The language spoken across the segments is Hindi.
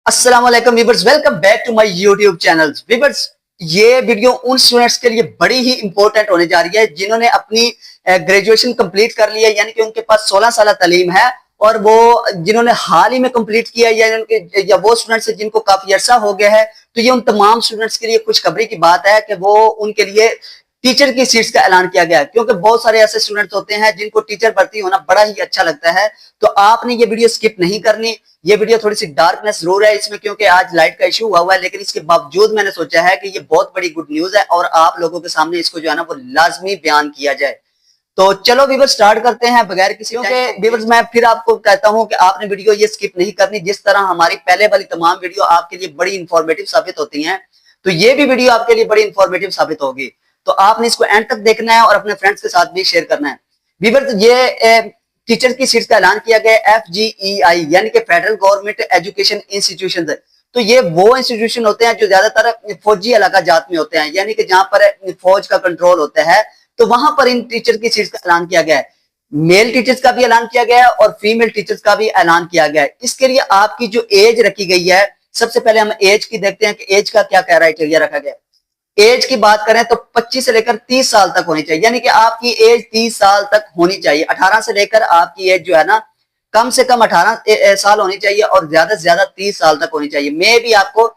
अस्सलाम वालेकुम viewers, welcome back to my YouTube channel. Viewers, ये वीडियो उन स्टूडेंट्स के लिए बड़ी ही इंपॉर्टेंट होने जा रही है जिन्होंने अपनी ग्रेजुएशन कंप्लीट कर ली है, यानी कि उनके पास 16 साल तालीम है और वो जिन्होंने हाल ही में कंप्लीट किया है या वो स्टूडेंट्स जिनको काफी अरसा हो गया है। तो ये उन तमाम स्टूडेंट्स के लिए खुशखबरी की बात है कि वो उनके लिए टीचर की सीट्स का ऐलान किया गया है, क्योंकि बहुत सारे ऐसे स्टूडेंट्स होते हैं जिनको टीचर भर्ती होना बड़ा ही अच्छा लगता है। तो आपने ये वीडियो स्किप नहीं करनी। ये वीडियो थोड़ी सी डार्कनेस जरूर है इसमें, क्योंकि आज लाइट का इशू हुआ है, लेकिन इसके बावजूद मैंने सोचा है कि ये बहुत बड़ी गुड न्यूज है और आप लोगों के सामने इसको जो है ना वो लाजमी बयान किया जाए। तो चलो वीवर स्टार्ट करते हैं बगैर किसी के। वीवर्स, मैं फिर आपको कहता हूं कि आपने वीडियो ये स्किप नहीं करनी। जिस तरह हमारी पहले वाली तमाम वीडियो आपके लिए बड़ी इंफॉर्मेटिव साबित होती हैं, तो ये भी वीडियो आपके लिए बड़ी इंफॉर्मेटिव साबित होगी। तो आपने इसको एंड तक देखना है और अपने फ्रेंड्स के साथ भी शेयर करना है। वीवर्स, ये टीचर की सीट्स का ऐलान किया गया FGEI यानी कि फेडरल गवर्नमेंट एजुकेशन इंस्टीट्यूशन। तो ये वो इंस्टीट्यूशन होते हैं जो ज्यादातर फौजी इलाका जात में होते हैं, यानी कि जहां पर फौज का कंट्रोल होता है। तो वहां पर इन टीचर की सीट्स का ऐलान किया गया है। मेल टीचर्स का भी ऐलान किया गया है और फीमेल टीचर्स का भी ऐलान किया गया है। इसके लिए आपकी जो एज रखी गई है, सबसे पहले हम एज की देखते हैं कि एज का क्या क्राइटेरिया रखा गया है। एज की बात करें तो 25 से लेकर 30 साल तक होनी चाहिए, यानी कि आपकी एज 30 साल तक होनी चाहिए। 18 से लेकर आपकी एज जो है ना कम से कम 18 साल होनी चाहिए और ज्यादा से ज्यादा 30 साल तक होनी चाहिए। मे भी आपको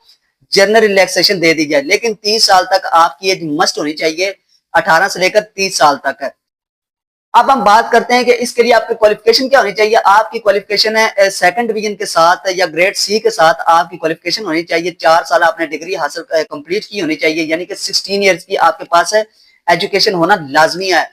जनरल रिलैक्सेशन दे दी जाए, लेकिन 30 साल तक आपकी एज मस्ट होनी चाहिए। 18 से लेकर 30 साल तक है। अब हम बात करते हैं कि इसके लिए आपकी क्वालिफिकेशन क्या होनी चाहिए। आपकी क्वालिफिकेशन है सेकंड डिवीजन के साथ या ग्रेड सी के साथ आपकी क्वालिफिकेशन होनी चाहिए। 4 साल आपने डिग्री हासिल कंप्लीट की होनी चाहिए, यानी कि 16 ईयर्स की आपके पास है एजुकेशन होना लाजमी है।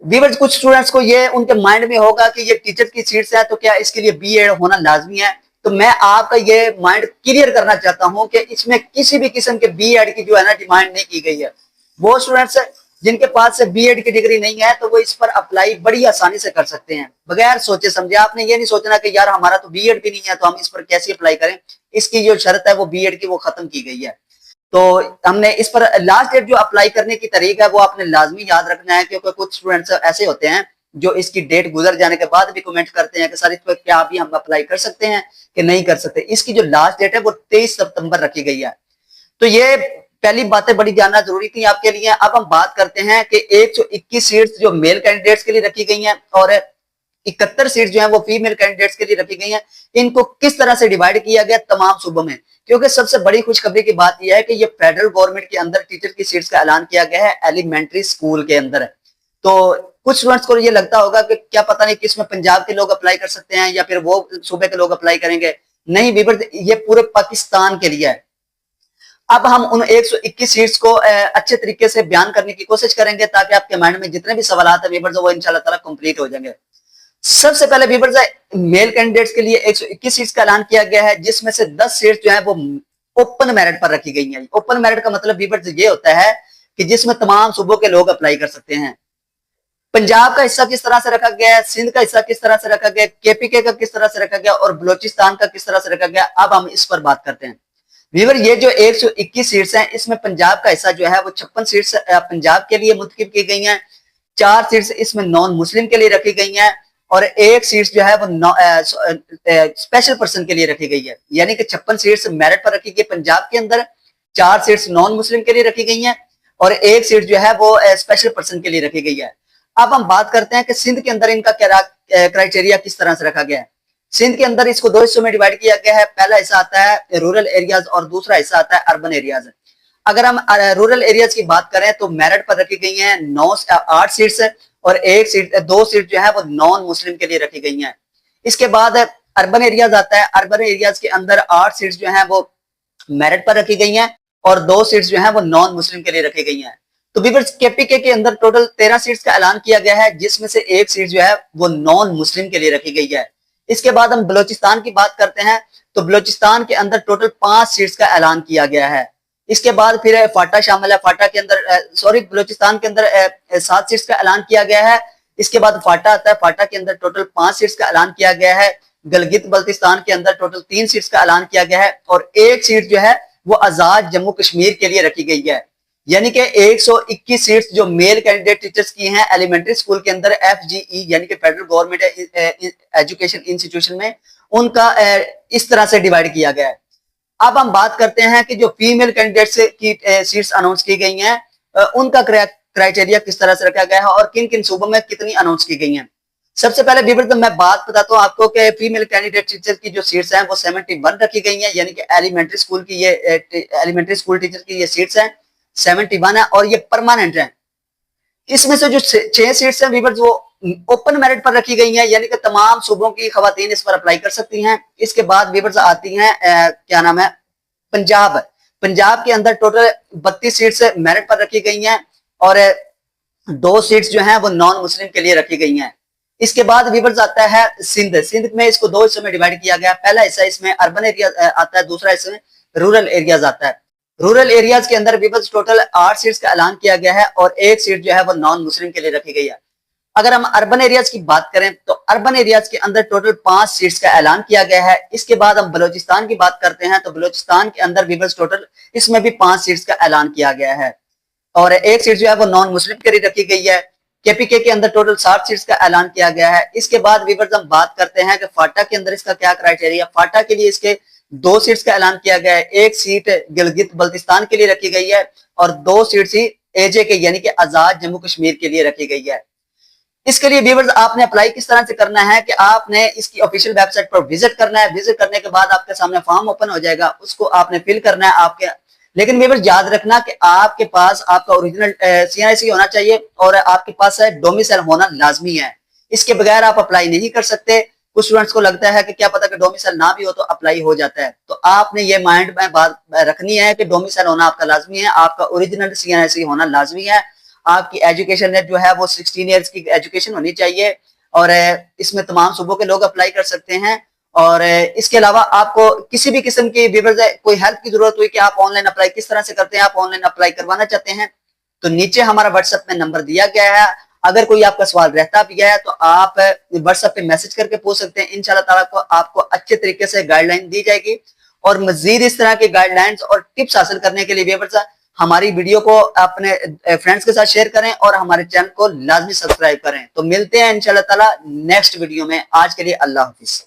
वीवर्स, कुछ स्टूडेंट्स को ये उनके माइंड में होगा कि ये टीचर की सीट्स है तो क्या इसके लिए बीएड होना लाजमी है। तो मैं आपका ये माइंड क्लियर करना चाहता हूं कि इसमें किसी भी किस्म के बीएड की जो है ना डिमांड नहीं की गई है। वो स्टूडेंट्स जिनके पास से बीएड की डिग्री नहीं है तो वो इस पर अप्लाई बड़ी आसानी से कर सकते हैं बगैर सोचे समझे। आपने ये नहीं सोचना कि यार हमारा तो बीएड भी नहीं है तो हम इस पर कैसे अप्लाई करें। इसकी जो शर्त है वो बीएड की वो खत्म की गई है। तो हमने इस पर लास्ट डेट जो अप्लाई करने की तारीख है वो आपने लाजमी याद रखना है, क्योंकि कुछ स्टूडेंट्स ऐसे होते हैं जो इसकी डेट गुजर जाने के बाद भी कमेंट करते हैं कि सर इस पर क्या अभी हम अप्लाई कर सकते हैं कि नहीं कर सकते। इसकी जो लास्ट डेट है वो 23 सितंबर रखी गई है। तो ये पहली बातें बड़ी जानना जरूरी थी आपके लिए। अब हम बात करते हैं कि 121 सीट्स जो मेल कैंडिडेट्स के लिए रखी गई हैं और 71 सीट जो है वो फीमेल कैंडिडेट्स के लिए रखी गई हैं। इनको किस तरह से डिवाइड किया गया तमाम सूबों में, क्योंकि सबसे बड़ी खुशखबरी की बात यह है कि ये फेडरल गवर्नमेंट के अंदर टीचर की सीट्स का ऐलान किया गया है एलिमेंट्री स्कूल के अंदर। तो कुछ स्टूडेंट्स को ये लगता होगा कि क्या पता नहीं किसमें पंजाब के लोग अप्लाई कर सकते हैं या फिर वो सूबे के लोग अप्लाई करेंगे। नहीं वीवर, ये पूरे पाकिस्तान के लिए है। अब हम उन 121 सीट्स को अच्छे तरीके से बयान करने की कोशिश करेंगे ताकि आपके माइंड में जितने भी सवाल है वीवर्स वो इंशाल्लाह ताला कंप्लीट हो जाएंगे। सबसे पहले वीवर्स, मेल कैंडिडेट्स के लिए 121 सीट्स का ऐलान किया गया है, जिसमें से 10 सीट्स जो है वो ओपन मेरिट पर रखी गई हैं। ओपन मेरिट का मतलब वीवर्स ये होता है कि जिसमें तमाम सूबों के लोग अप्लाई कर सकते हैं। पंजाब का हिस्सा किस तरह से रखा गया है, सिंध का हिस्सा किस तरह से रखा गया, केपीके का किस तरह से रखा गया और बलोचिस्तान का किस तरह से रखा गया, अब हम इस पर बात करते हैं। वीवर, ये जो 121 सीट्स हैं इसमें पंजाब का हिस्सा जो है वो 56 सीट्स पंजाब के लिए मुंतखब की गई हैं। 4 सीट्स इसमें नॉन मुस्लिम के लिए रखी गई हैं और 1 सीट्स जो है वो स्पेशल पर्सन के लिए रखी गई है। यानी कि 56 सीट्स मेरिट पर रखी गई पंजाब के अंदर, 4 सीट्स नॉन मुस्लिम के लिए रखी गई हैं और 1 सीट जो है वो स्पेशल पर्सन के लिए रखी गई है। अब हम बात करते हैं कि सिंध के अंदर इनका क्राइटेरिया किस तरह से रखा गया है। सिंध के अंदर इसको 2 हिस्सों में डिवाइड किया गया है। पहला हिस्सा आता है रूरल एरियाज और दूसरा हिस्सा आता है अर्बन एरियाज। अगर हम रूरल एरियाज की बात करें तो मेरिट पर रखी गई हैं 8 सीट्स और 2 सीट जो है वो नॉन मुस्लिम के लिए रखी गई हैं। इसके बाद अर्बन एरियाज आता है। अर्बन एरियाज के अंदर 8 सीट्स जो है वो मेरिट पर रखी गई हैं और 2 सीट्स जो है वो नॉन मुस्लिम के लिए रखी गई हैं। तो वीवर्स, केपीके के अंदर टोटल 13 सीट्स का ऐलान किया गया है, जिसमें से 1 सीट जो है वो नॉन मुस्लिम के लिए रखी गई है। इसके बाद हम बलोचिस्तान की बात करते हैं तो बलोचिस्तान के अंदर टोटल 5 सीट्स का ऐलान किया गया है। इसके बाद फिर फाटा शामिल है। फाटा के अंदर बलोचिस्तान के अंदर 7 सीट्स का ऐलान किया गया है। इसके बाद फाटा आता है। फाटा के अंदर टोटल 5 सीट्स का ऐलान किया गया है। गलगित बल्तिस्तान के अंदर टोटल 3 सीट्स का ऐलान किया गया है और 1 सीट जो है वो आजाद जम्मू कश्मीर के लिए रखी गई है। यानी कि 121 सीट्स जो मेल कैंडिडेट टीचर्स की हैं एलिमेंट्री स्कूल के अंदर FGE यानी कि फेडरल गवर्नमेंट एजुकेशन इंस्टीट्यूशन में, उनका इस तरह से डिवाइड किया गया है। अब हम बात करते हैं कि जो फीमेल कैंडिडेट्स की सीट्स अनाउंस की गई हैं, उनका क्राइटेरिया किस तरह से रखा गया है और किन किन सूबों में कितनी अनाउंस की गई हैं। सबसे पहले विवर्स मैं बात बताता हूँ आपको कि फीमेल कैंडिडेट टीचर की जो सीट्स हैं वो 71 रखी गई हैं, यानी कि एलिमेंट्री स्कूल की ये एलिमेंट्री स्कूल टीचर की ये सीट्स हैं 71 है और ये परमानेंट है। इसमें से जो 6 सीट्स हैं विवर्स वो ओपन मेरिट पर रखी गई हैं, यानी कि तमाम सूबों की खवातीन इस पर अप्लाई कर सकती हैं। इसके बाद विवर्स आती हैं क्या नाम है पंजाब। पंजाब के अंदर टोटल 32 सीट्स मेरिट पर रखी गई हैं और 2 सीट्स जो हैं वो नॉन मुस्लिम के लिए रखी गई हैं। इसके बाद विवर्स आता है सिंध। सिंध में इसको 2 हिस्सों में डिवाइड किया गया। पहला हिस्सा इसमें अर्बन एरिया आता है, दूसरा हिस्सा में रूरल एरियाज आता है। रूरल एरियाज के अंदर विवर्स टोटल 8 सीट्स का ऐलान किया गया है और 1 सीट जो है वो नॉन मुस्लिम के लिए रखी गई है। अगर हम अर्बन एरियाज की बात करें तो अर्बन एरियाज के अंदर टोटल 5 सीट्स का ऐलान किया गया है। इसके बाद हम बलोचिस्तान की बात करते हैं तो बलोचिस्तान के अंदर विवर्स टोटल इसमें भी 5 सीट्स का ऐलान किया गया है और 1 सीट जो है वो नॉन मुस्लिम के लिए रखी गई है। केपीके के अंदर टोटल 60 सीट्स का ऐलान किया गया है। इसके बाद विवर्स हम बात करते हैं कि फाटा के अंदर इसका क्या क्राइटेरिया। फाटा के लिए इसके 2 सीट्स का ऐलान किया गया है। 1 सीट गिलगित बल्तिस्तान के लिए रखी गई है और 2 सीट्स ही एजे के यानी कि आजाद जम्मू कश्मीर के लिए रखी गई है। इसके लिए व्यूअर्स आपने अप्लाई किस तरह से करना है कि आपने इसकी ऑफिशियल वेबसाइट पर विजिट करना है। विजिट करने के बाद आपके सामने फॉर्म ओपन हो जाएगा, उसको आपने फिल करना है आपके। लेकिन व्यूअर्स याद रखना कि आपके पास आपका ओरिजिनल CNIC होना चाहिए और आपके पास डोमिसाइल होना लाजमी है। इसके बगैर आप अप्लाई नहीं कर सकते। कुछ स्टूडेंट्स को लगता है कि क्या पता कि डोमिसाइल ना भी हो तो अप्लाई हो जाता है, तो आपने ये माइंड में बात रखनी है कि डोमिसाइल होना आपका लाजमी है, आपका ओरिजिनल CNIC होना लाजमी है। आपकी एजुकेशन जो है वो 16 ईयर्स की एजुकेशन होनी चाहिए और इसमें तमाम सूबों के लोग अप्लाई कर सकते हैं। और इसके अलावा आपको किसी भी किस्म की कोई हेल्प की जरूरत हुई कि आप ऑनलाइन अप्लाई किस तरह से करते हैं, आप ऑनलाइन अप्लाई करवाना चाहते हैं तो नीचे हमारा व्हाट्सएप में नंबर दिया गया है। अगर कोई आपका सवाल रहता भी है तो आप व्हाट्सएप पे मैसेज करके पूछ सकते हैं। इंशाल्लाह ताला को आपको अच्छे तरीके से गाइडलाइन दी जाएगी और मजीद इस तरह के गाइडलाइंस और टिप्स हासिल करने के लिए व्यूअर्स हमारी वीडियो को अपने फ्रेंड्स के साथ शेयर करें और हमारे चैनल को लाजमी सब्सक्राइब करें। तो मिलते हैं इंशाल्लाह ताला नेक्स्ट वीडियो में। आज के लिए अल्लाह हाफिज।